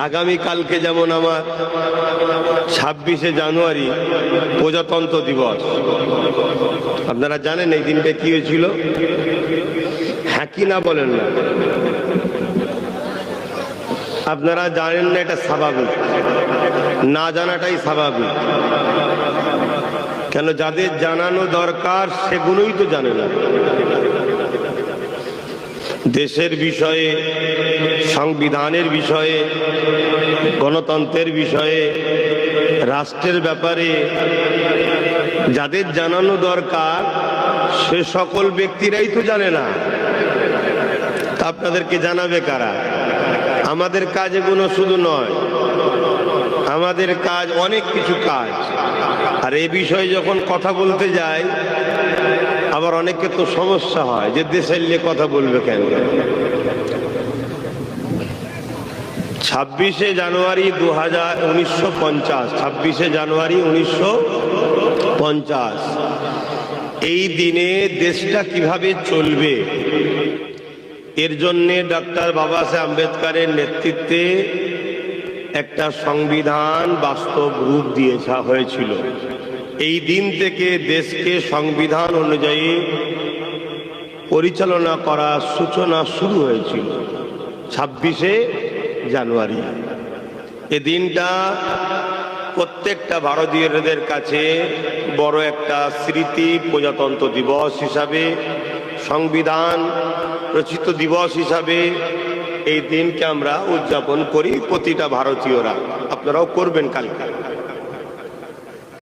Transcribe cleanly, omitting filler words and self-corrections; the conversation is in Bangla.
আগামী কালকে যেমন আমার 26শে জানুয়ারি প্রজাতন্ত্র দিবস। আপনারা জানেন এই দিনটা কি হয়েছিল? হ্যাঁ কি না বলেন না? আপনারা জানেন না, এটা স্বাভাবিক, না জানাটাই স্বাভাবিক। কেন? যাদের জানানো দরকার সেগুলোই তো জানে না। দেশের বিষয়ে, সংবিধানের বিষয়ে, গণতন্ত্রের বিষয়ে, রাষ্ট্রের ব্যাপারে যাদের জানানো দরকার সে সকল ব্যক্তিরাই তো জানে না। তা আপনাদেরকে জানাবে কারা? আমাদের কাজ এগুলো শুধু নয়, আমাদের কাজ অনেক কিছু কাজ। আর এই বিষয়ে যখন কথা বলতে যাই আবার অনেকের তো সমস্যা হয় যে দেশের নিয়ে কথা বলবে কেন। 26শে জানুয়ারি 1950, 26শে জানুয়ারি 1950, এই দিনে দেশটা কিভাবে চলবে এর জন্যে ডক্টর বাবা সাহেব আম্বেদকরের নেতৃত্বে একটা সংবিধান বাস্তব রূপ দিয়ে হয়েছিল। এই দিন থেকে দেশকে সংবিধান অনুযায়ী পরিচালনা করার সূচনা শুরু হয়েছিল 26শে জানুয়ারি। এ দিনটা প্রত্যেকটা ভারতীয়দের কাছে বড় একটা স্মৃতি। প্রজাতন্ত্র দিবস হিসাবে, সংবিধান রচিত দিবস হিসাবে এই দিনকে আমরা উদযাপন করি, প্রতিটা ভারতীয়রা। আপনারাও করবেন কালকে।